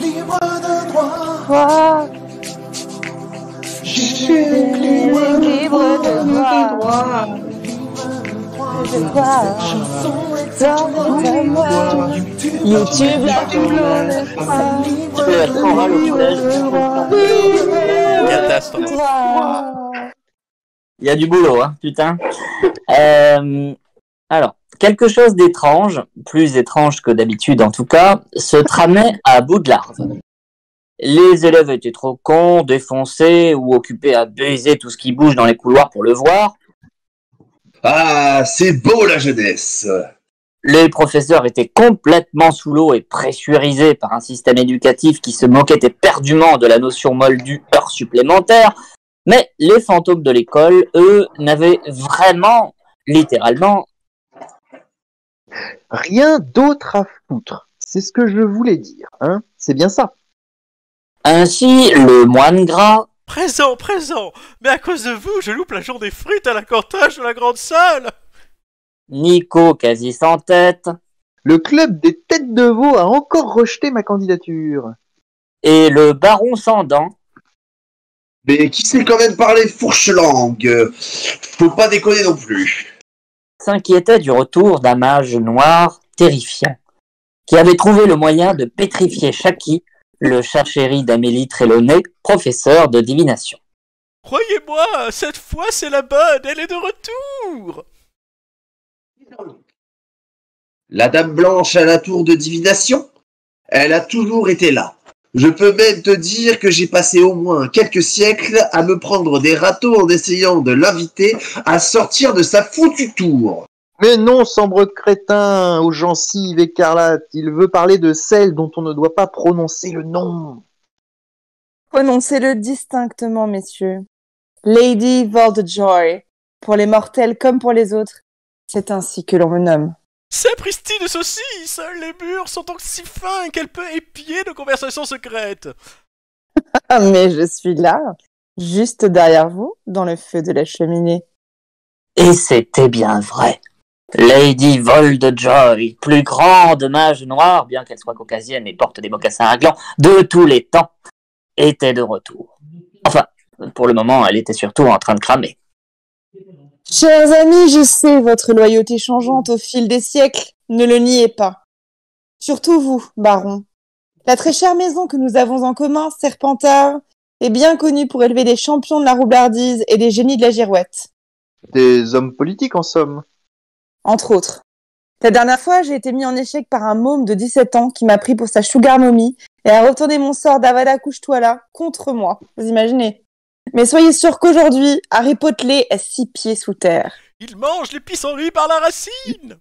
libre de droit. Quoi? Je suis libre de droit. De quoi? Chanson est Dans moi. YouTube, la Catastrophe. Il y a du boulot, hein, putain. Alors, quelque chose d'étrange, plus étrange que d'habitude en tout cas, se tramait à Boudelard. Les élèves étaient trop cons, défoncés ou occupés à baiser tout ce qui bouge dans les couloirs pour le voir. Ah, c'est beau la jeunesse. Les professeurs étaient complètement sous l'eau et pressurisés par un système éducatif qui se moquait éperdument de la notion moldue heure supplémentaire. Mais les fantômes de l'école, eux, n'avaient vraiment, littéralement, Rien d'autre à foutre. C'est ce que je voulais dire, hein. C'est bien ça. ainsi le moine gras, Présent, mais à cause de vous, je loupe la journée frite à la cantage de la grande salle. Nico quasi sans tête, Le club des têtes de veau a encore rejeté ma candidature. et le baron sans dents, Mais qui sait quand même parler fourche-langue? Faut pas déconner non plus. s'inquiétait du retour d'un mage noir terrifiant, qui avait trouvé le moyen de pétrifier Shaki, le chat chéri d'Amélie Trelawney, professeur de divination. Croyez-moi, cette fois c'est la bonne, elle est de retour. La dame blanche à la tour de divination, elle a toujours été là. Je peux même te dire que j'ai passé au moins quelques siècles à me prendre des râteaux en essayant de l'inviter à sortir de sa foutue tour. Mais non, sombre crétin, aux gencives écarlates, il veut parler de celle dont on ne doit pas prononcer le nom. Prononcez-le distinctement, messieurs. Lady Voldejoy, pour les mortels comme pour les autres, c'est ainsi que l'on me nomme. Sapristi de saucisse, les murs sont donc si fins qu'elle peut épier nos conversations secrètes. Ah, mais je suis là, juste derrière vous, dans le feu de la cheminée. Et c'était bien vrai. Lady Voldejoy, plus grande mage noire, bien qu'elle soit caucasienne et porte des mocassins à glands, de tous les temps, était de retour. Enfin, pour le moment, elle était surtout en train de cramer. Chers amis, je sais votre loyauté changeante au fil des siècles, ne le niez pas. Surtout vous, baron. La très chère maison que nous avons en commun, Serpentard, est bien connue pour élever des champions de la roublardise et des génies de la girouette. Des hommes politiques, en somme. Entre autres. La dernière fois, j'ai été mis en échec par un môme de 17 ans qui m'a pris pour sa sugar mommy et a retourné mon sort d'Avada couche-toi là contre moi. Vous imaginez? Mais soyez sûr qu'aujourd'hui, Harry Potter est 6 pieds sous terre. Il mange les pissenlits par la racine.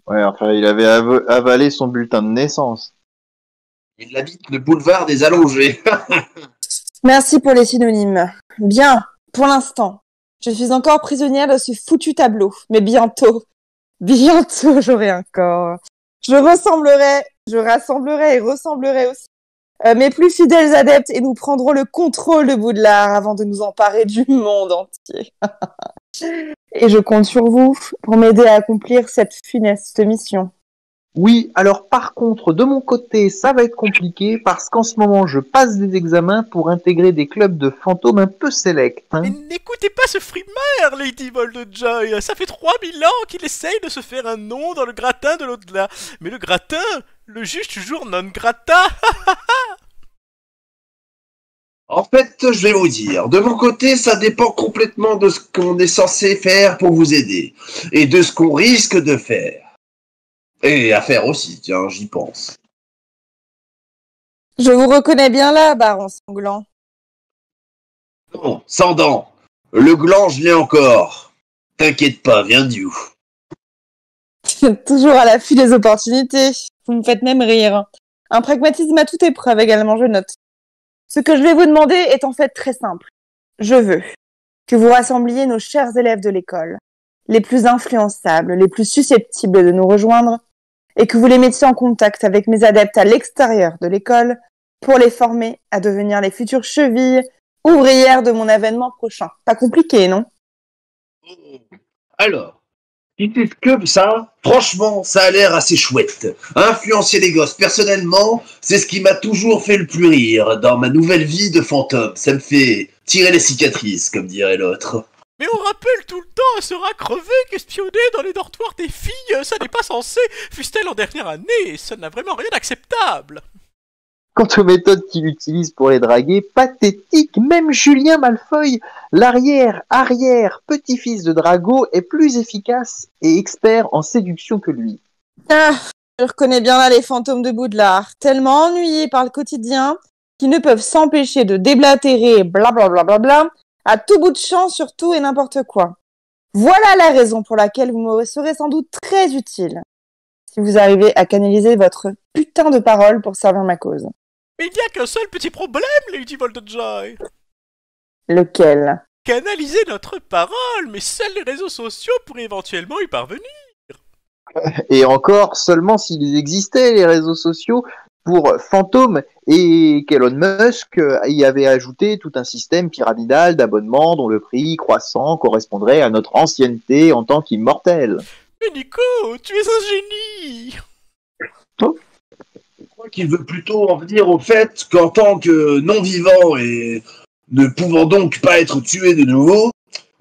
Ouais, enfin, il avait avalé son bulletin de naissance. Il habite le boulevard des Allongés. Merci pour les synonymes. Bien, pour l'instant, je suis encore prisonnière de ce foutu tableau. Mais bientôt, j'aurai un corps. Je rassemblerai et ressemblerai aussi mes plus fidèles adeptes et nous prendrons le contrôle de Boudelard avant de nous emparer du monde entier. Et je compte sur vous pour m'aider à accomplir cette funeste mission. Oui, alors par contre, de mon côté, ça va être compliqué parce qu'en ce moment, je passe des examens pour intégrer des clubs de fantômes un peu sélects. Mais n'écoutez pas ce frimaire, Lady Voldejoy. Ça fait 3000 ans qu'il essaye de se faire un nom dans le gratin de l'au-delà. Mais le gratin, le juge toujours non grata. En fait, je vais vous dire, de mon côté, ça dépend complètement de ce qu'on est censé faire pour vous aider. Et de ce qu'on risque de faire. Et à faire aussi, tiens, j'y pense. Je vous reconnais bien là, baron sanglant. Non, sans dents. Le gland, je l'ai encore. T'inquiète pas, viens d'où. Toujours à l'affût des opportunités. Vous me faites même rire. Un pragmatisme à toute épreuve également, je note. Ce que je vais vous demander est en fait très simple. Je veux que vous rassembliez nos chers élèves de l'école, les plus influençables, les plus susceptibles de nous rejoindre, et que vous les mettiez en contact avec mes adeptes à l'extérieur de l'école pour les former à devenir les futures chevilles ouvrières de mon avènement prochain. Pas compliqué, non? Alors, qui c'est que ça, franchement, ça a l'air assez chouette. Influencer les gosses, personnellement, c'est ce qui m'a toujours fait le plus rire dans ma nouvelle vie de fantôme. Ça me fait tirer les cicatrices, comme dirait l'autre. Mais on rappelle tout le temps à se racrever qu'espionner dans les dortoirs des filles, ça n'est pas censé, fût-elle en dernière année, ça n'a vraiment rien d'acceptable. Quant aux méthodes qu'il utilise pour les draguer, pathétique, même Julien Malfoy, l'arrière-petit-fils de Drago, est plus efficace et expert en séduction que lui. Ah, je reconnais bien là les fantômes de Poudlard, tellement ennuyés par le quotidien qu'ils ne peuvent s'empêcher de déblatérer blablabla à tout bout de champ sur tout et n'importe quoi. Voilà la raison pour laquelle vous me serez sans doute très utile, si vous arrivez à canaliser votre putain de parole pour servir ma cause. Mais il n'y a qu'un seul petit problème, Lady Voldemort. Lequel? Canaliser notre parole, mais seuls les réseaux sociaux pourraient éventuellement y parvenir. Et encore, seulement s'ils existaient, les réseaux sociaux, pour Fantôme, et qu'Elon Musk y avait ajouté tout un système pyramidal d'abonnements dont le prix croissant correspondrait à notre ancienneté en tant qu'immortel. Mais Nico, tu es un génie. Je crois qu'il veut plutôt en venir au fait qu'en tant que non-vivant et ne pouvant donc pas être tué de nouveau,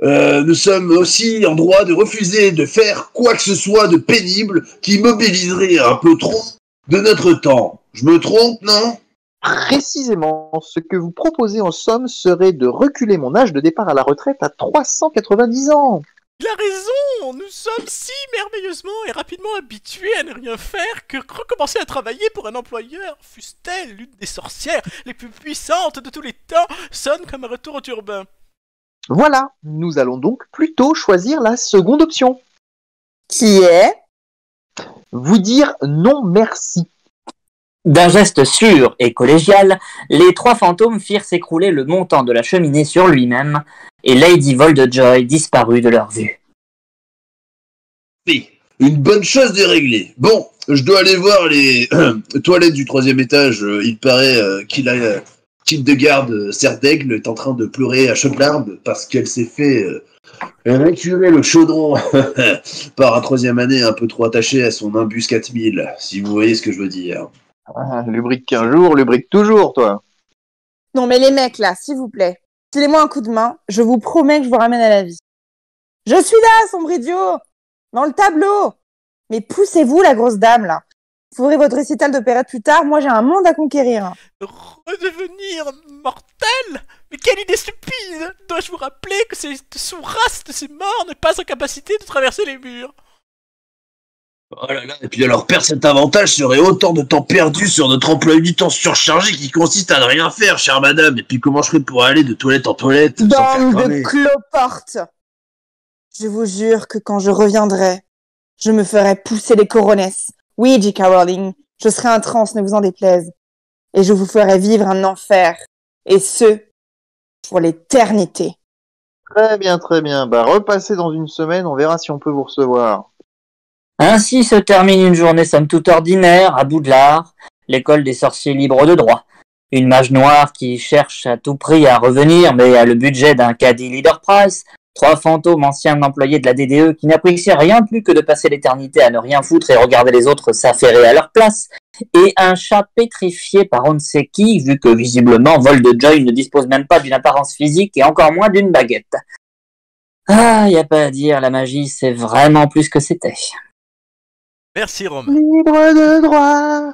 nous sommes aussi en droit de refuser de faire quoi que ce soit de pénible qui mobiliserait un peu trop de notre temps. Je me trompe, non? Précisément, ce que vous proposez en somme serait de reculer mon âge de départ à la retraite à 390 ans. Il a raison, nous sommes si merveilleusement et rapidement habitués à ne rien faire que recommencer à travailler pour un employeur, fût-elle l'une des sorcières les plus puissantes de tous les temps, sonne comme un retour au turbin. Voilà, nous allons donc plutôt choisir la seconde option. Qui est? Vous dire non merci. D'un geste sûr et collégial, les trois fantômes firent s'écrouler le montant de la cheminée sur lui-même, et Lady Voldemort disparut de leur vue. Oui, une bonne chose de réglée. Bon, je dois aller voir les toilettes du 3e étage. Il paraît qu'Hildegarde Serdaigle est en train de pleurer à chaudes larmes parce qu'elle s'est fait récurer le chaudron par un 3e année un peu trop attaché à son imbus 4000, si vous voyez ce que je veux dire. Ah, lubrique qu'un jour, lubrique toujours, toi. Non mais les mecs là, s'il vous plaît, filez-moi un coup de main, je vous promets que je vous ramène à la vie. Je suis là, sombre idiot! Dans le tableau! Mais poussez-vous la grosse dame là. Vous ferez votre récital d'opérette plus tard, moi j'ai un monde à conquérir. Redevenir mortel? Mais quelle idée stupide! Dois-je vous rappeler que cette sous-race de ces morts n'est pas en capacité de traverser les murs? Oh là là, et puis alors perdre cet avantage serait autant de temps perdu sur notre emploi du temps surchargé qui consiste à ne rien faire, chère madame. Et puis comment je ferais pour aller de toilette en toilette sans faire Bande de cramer? cloportes! Je vous jure que quand je reviendrai, je me ferai pousser les coronesses. Oui, J.K. Rowling, je serai un trans, ne vous en déplaise. Et je vous ferai vivre un enfer. Et ce, pour l'éternité. Très bien, très bien. Bah, repassez dans une semaine, on verra si on peut vous recevoir. Ainsi se termine une journée somme toute ordinaire à Poudlard, l'école des sorciers libres de droit. Une mage noire qui cherche à tout prix à revenir, mais a le budget d'un caddie leader price. Trois fantômes anciens employés de la DDE qui n'appréciaient rien plus que de passer l'éternité à ne rien foutre et regarder les autres s'affairer à leur place. Et un chat pétrifié par on ne sait qui, vu que visiblement Voldemort ne dispose même pas d'une apparence physique et encore moins d'une baguette. Ah, y a pas à dire, la magie c'est vraiment plus que c'était. Merci Romain. Libre de droit.